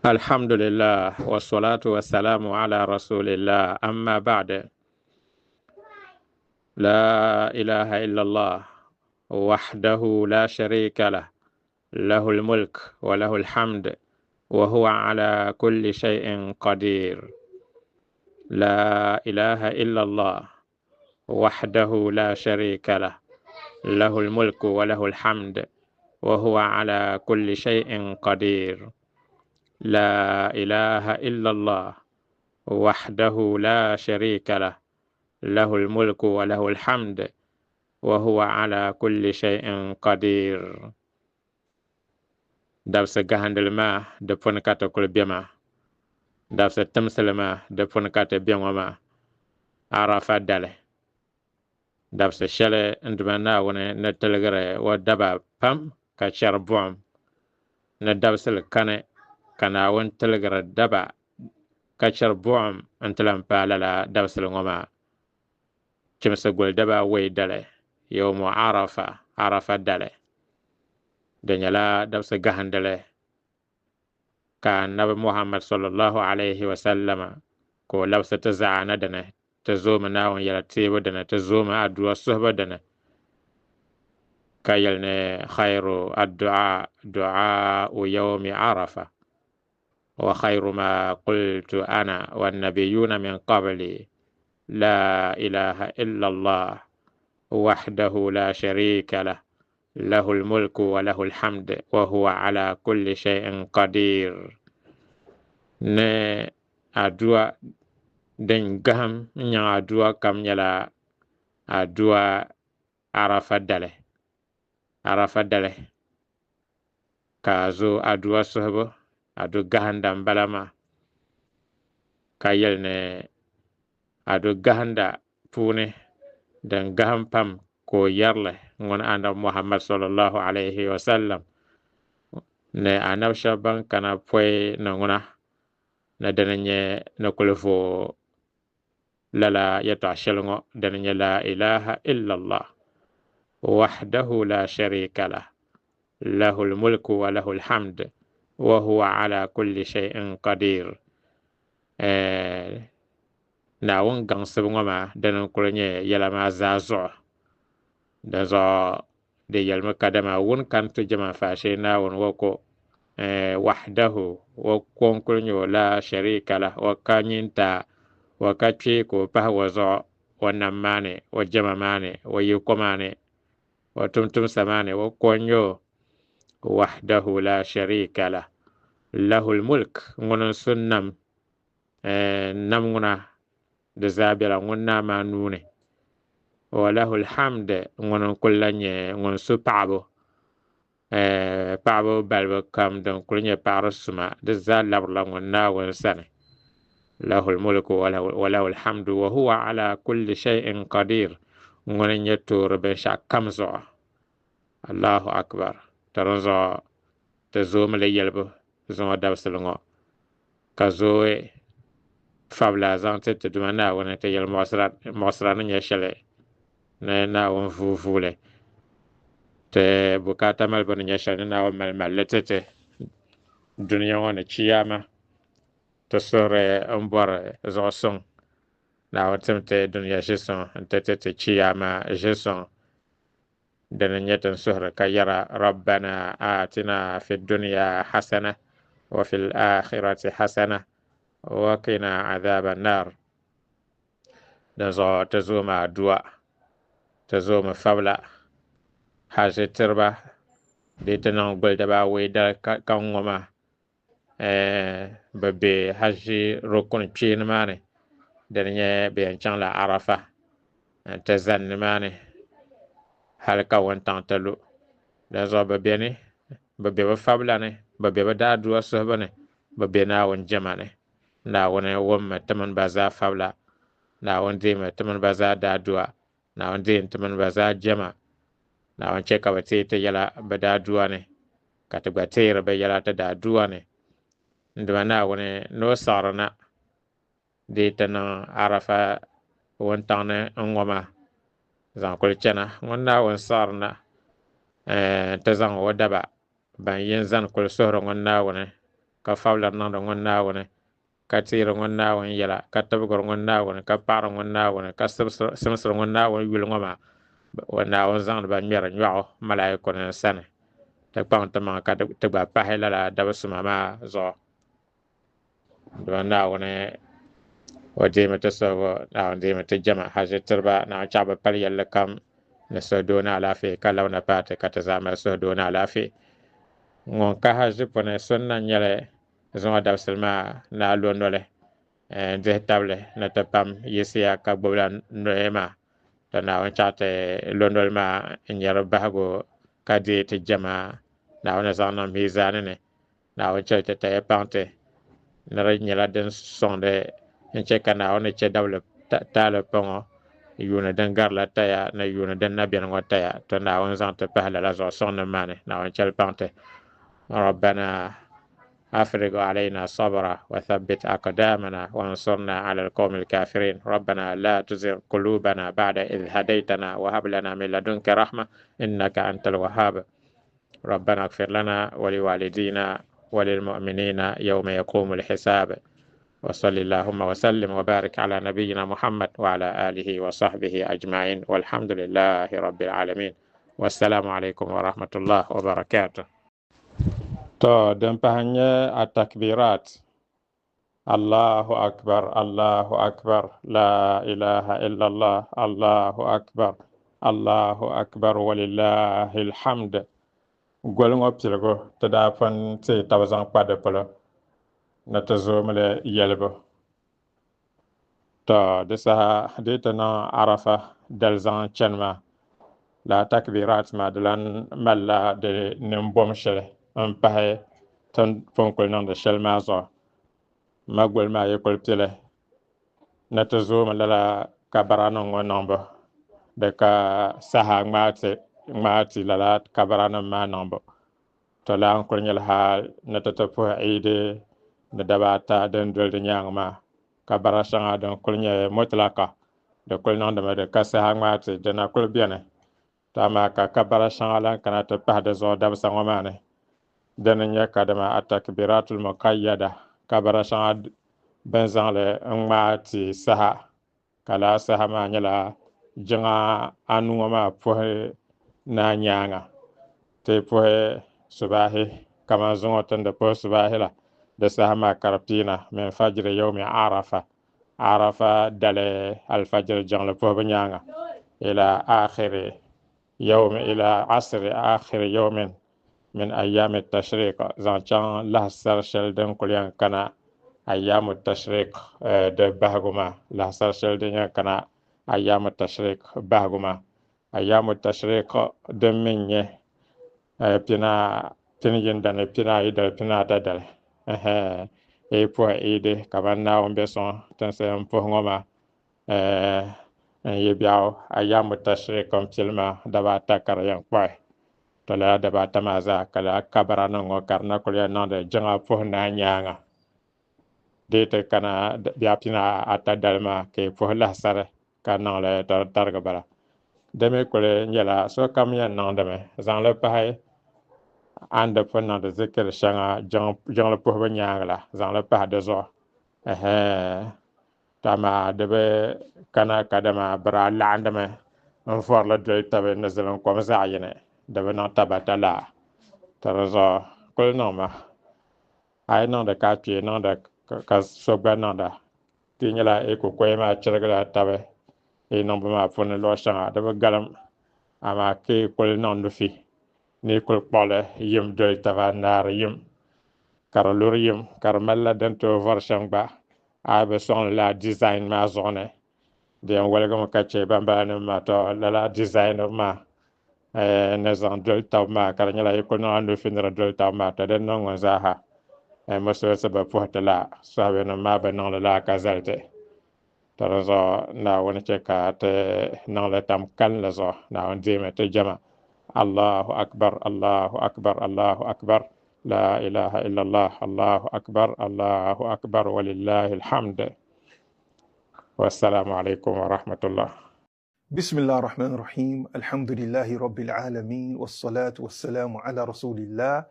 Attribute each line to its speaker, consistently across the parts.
Speaker 1: الحمد لله والصلاة والسلام على رسول الله أما بعد. لا إله إلا الله وحده لا شريك له، له الملك وله الحمد وهو على كل شيء قدير. لا إله إلا الله وحده لا شريك له، له الملك وله الحمد وهو على كل شيء قدير. لا إله إلا الله وحده لا شريك له، له الملك وله الحمد وهو على كل شيء قدير. درس جهندل ما دفن كات كل بيما، درس تمثل ما دفن كات بيما ما عرف دله، درس شله عندما ون نتلغر ودبا بام كشر بوم ندرس الكنة كنا ون تلغر دبا كشر بوم انتلم بالا درس الغما كمس قول دبا وي دله يوم عرف دله دنيلا درس جهندله كان نبي محمد صلى الله عليه وسلم كو لبس تزعنا دنا تزوم ناون يلا تيبو دنا تزوم أدوى الصحبة دنا كيلنا خير الدعاء دعاء يوم عرفة وخير ما قلت أنا والنبيون من قبلي لا إله إلا الله وحده لا شريك له، له الملك وله الحمد وهو على كل شيء قدير. ne adua den gaham nya adua kam nyala adua arafa dale ka zo adua sohbo adu gahanda balama kayel ne adu gahanda pune den gaham pam ko yarle ngon anda Muhammad sallallahu alaihi wasallam ne anab shaban kana poy na ngona na dananye na kulfo lala yata shelngo dananye la ilaha illa Allah وحده لا شريك له، له الملك وله الحمد وهو على كل شيء قدير. ناون غان سبغما دنن كولني يلما زازو دزو دي يلما كدما ون كانت جما فاشي ناون وكو وحده وكون كولني لا شريك له وكانينتا وكاتشيكو بهوزو ونماني وجما ماني ويكوماني وتمتم سماني وكونيو وحده لا شريك له، له الملك من سنم نمنا دزابلا ونا ما نوني وله الحمد من كل من سبعبو بعبو بلبو كم دون كل بارسما دزال لبلا ونا ونسنه له الملك وله الحمد وهو على كل شيء قدير من يتور بشا كمزو. الله أكبر. ترنزو تزوم لي يلبو زو دابسلنغو كزوي فابلا زانت تدمنا ونت يل مصران يشله ننا ونفوفوله te bukata malbon yashane na mal maletete dunya wana chiyama to sore ambor zoson na watemte dunya jison tete chiyama jison دنيا سهر كيرا ربنا آتنا في الدنيا حسنة وفي الآخرة حسنة وقنا عذاب النار. نزو تزوم دعاء تزوم فبلا حاجة تربة دي تنان بلدبا ويدا كونغما ببي حاجة ركن تشين ماني دنيا بيانشان لا عرفة تزن ماني halka wantan talo da zo babeni babbe ba fablane babbe ba da duwa sohbane babbe na won jamane na wona womma taman baza fabla na won dima taman baza da duwa na won din taman baza jama na won cheka bate te yala ba da duwa ne kataba tayra ba yala ta da duwa ne nduma na wona no sarana de tana arafa wantan ne ngoma zan kul chana wonna won sarna ta zan wadaba ban yin zan kul sohro wonna wona ka fawla nan da ngonna wona ka tira ngonna won yela ka tabgor ngonna wona ka para ngonna wona ka simsir ngonna won wil ngoma wona won zang ba mer nyaao malaiko ne sane ta pang ta ma ka te ba pa hela la da basuma ma zo do na wona وديمة تسوى نعم ديمة الجمع حاجة تربى نعم شعب بلي لكم نسودون على في كلا ونبات كتزام نسودون على في نون كهاجة بنا سنة نيلة زون داب سلما نالون وله ده تابله نتبام يسيا كبولا نويما تنا ونشات لون ما نيرو بهجو كدي تجمع نعم نزانا ميزانه نعم ونشات تيبانته نرى نيلا دن sonde en chekana on che dawle tale pongo yuna den garla taya na yuna den nabian ngotaya to na on zante pahla la zo sonne mane na on chel pante ربنا أفرغ علينا صبرا وثبت أقدامنا وانصرنا على القوم الكافرين ربنا لا تزغ قلوبنا بعد إذ هديتنا وهب لنا من لدنك رحمة إنك أنت الوهاب ربنا اغفر لنا ولوالدينا وللمؤمنين يوم يقوم الحساب وصل اللهم وسلم وبارك على نبينا محمد وعلى آله وصحبه أجمعين والحمد لله رب العالمين والسلام عليكم ورحمة الله وبركاته تو دمبهنية التكبيرات الله أكبر الله أكبر لا إله إلا الله الله أكبر الله أكبر ولله الحمد قول نوبتلغو تدافن سي تابزان قادة نتزوم يلبو تو دسها ديتنا عرفة دلزان چنما لا تكبيرات ما دلان ملا دي نمبوم شله امبهي تن فنكل نان دي شل مازو مقبل ما يقول بتله نتزوم للا كبرانو نمبو دكا سها ماتي للا كبرانو ما نمبو تو لا انكل نيلها نتتفو عيدي ندباتا دن دول دي نيانغما kabara shanga don kulnya motlaka de kulna de kasa hangmati de na kul biane tama ka kabara shanga lan kana to pahde zo dab sangomane de nya kadama atakbiratul muqayyada kabara shanga benzan le ngmati saha kala saha ma nyala jinga anu ma pohe na nyanga te pohe subahi kama zongo tande pohe subahi la بسهم كربتينا من فجر يوم عرفة عرفة دل الفجر جنل بوبنيانا إلى آخر يوم إلى عصر آخر يوم من أيام التشريق زانشان له سرشل دن كليان كنا أيام التشريق ده بهجما له سرشل دن كنا أيام التشريق بهجما أيام التشريق دمينه بنا تنين دن بنا يدل بنا تدل e po ede kabanna on beson tan se on po ngoma ye biaw ayam tashrik kom tilma daba takar yang pai to la daba tamaza kala kabara no karna ko ya no de janga po na nyanga de te kana bia pina ata dalma ke po la sare kana le targa bala deme ko le nyala so kam ya no deme zan le pai anda fana da zikir shanga jang la pohba nyaangla zang la pah de zo tama de be kana kadama bra la andame on for la de tabe nazalan ko mazaayene de be na tabata la tarazo kul no ma ay no da ka pi no da ka so ba no da tinyala e ko ko ma chirgala tabe e no ba ma fone lo shanga de be galam ama ke kul no ndu fi ni kul pole yim doy tava nar yim karolur yim karmalla dento version ba abe son la design ma zone de walga mo kache bamba ma to la design ma ne zan doy taw ma karnyala yiko no andu finra doy taw ma to den non zaha mo so saba potala sabe no ma ba non la kazalte tarazo na wona cheka te non la tam kan la zo na on dime te jama الله أكبر الله أكبر الله أكبر لا إله إلا الله الله أكبر الله أكبر ولله الحمد والسلام عليكم ورحمة الله
Speaker 2: بسم الله الرحمن الرحيم الحمد لله رب العالمين والصلاة والسلام على رسول الله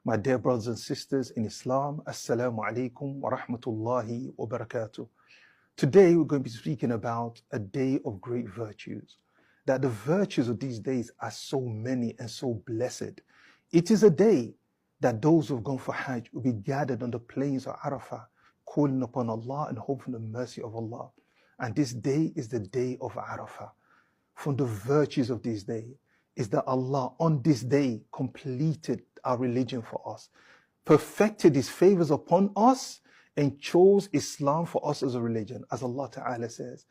Speaker 2: My dear brothers and sisters in Islam, Assalamu alaikum wa rahmatullahi wa barakatuh. Today we're going to be speaking about a day of great virtues. That the virtues of these days are so many and so blessed. It is a day that those who have gone for Hajj will be gathered on the plains of Arafah, calling upon Allah and hoping the mercy of Allah. And this day is the day of Arafah. From the virtues of this day is that Allah on this day completed our religion for us, perfected His favors upon us, and chose Islam for us as a religion. As Allah Ta'ala says,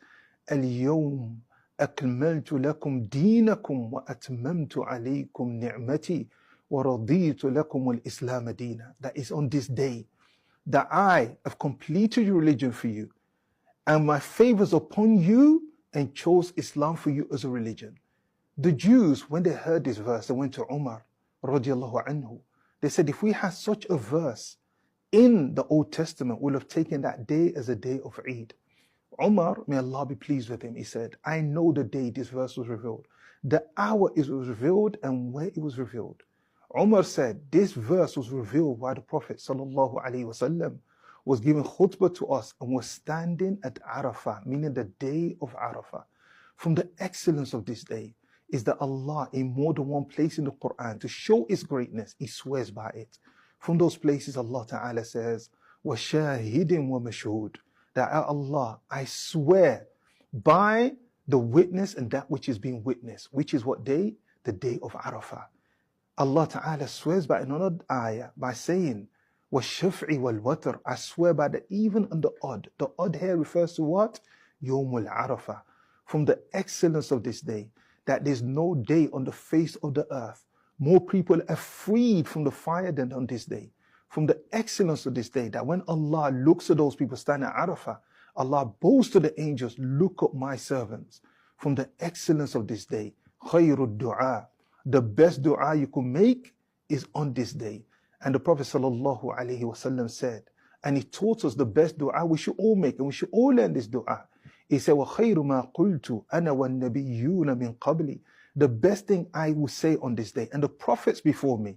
Speaker 2: Al-Yawm akmaltu lakum deenakum wa atmamtu alaykum ni'mati wa raditu lakum al-Islam deena. That is on this day that I have completed your religion for you, and my favors upon you, and chose Islam for you as a religion. The Jews, when they heard this verse, they went to Umar radiallahu anhu. They said, if we had such a verse in the Old Testament, we'll have taken that day as a day of Eid. Umar, may Allah be pleased with him, he said, I know the day this verse was revealed, the hour it was revealed, and where it was revealed. Umar said, this verse was revealed while the Prophet sallallahu alaihi wasallam was giving khutbah to us and was standing at Arafah, meaning the day of Arafah. From the excellence of this day is that Allah, in more than one place in the Quran, to show His greatness, He swears by it. From those places, Allah Ta'ala says, وَشَاهِدٍ وَمَشْهُودٍ, that Allah, I swear by the witness and that which is being witnessed, which is what day? The day of Arafah. Allah Ta'ala swears by another ayah by saying, وَالشَّفْعِ وَالْوَتْرِ, I swear by the even and the odd. The odd here refers to what? Yawmul Arafah. From the excellence of this day, that there's no day on the face of the earth more people are freed from the fire than on this day. From the excellence of this day, that when Allah looks at those people standing at Arafah, Allah boasts to the angels, look at my servants. From the excellence of this day, khayrud du'a, the best dua you could make is on this day. And the Prophet sallallahu alaihi wasallam said, and he taught us the best dua we should all make, and we should all learn this dua. He said, وَخَيْرُ مَا قُلْتُ أَنَا وَالنَّبِيُّونَ مِنْ قَبْلِ, the best thing I will say on this day, and the prophets before me,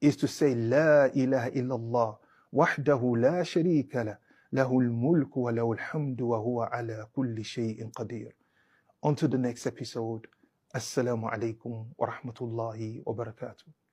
Speaker 2: is to say, لَا إِلَهَ إِلَّا اللَّهِ وَحْدَهُ لَا شَرِيكَ لَهُ لَهُ الْمُلْكُ وَلَهُ الْحَمْدُ وَهُوَ عَلَى كُلِّ شَيْءٍ قَدِيرٌ. On to the next episode. Assalamu alaikum wa rahmatullahi wa barakatuh.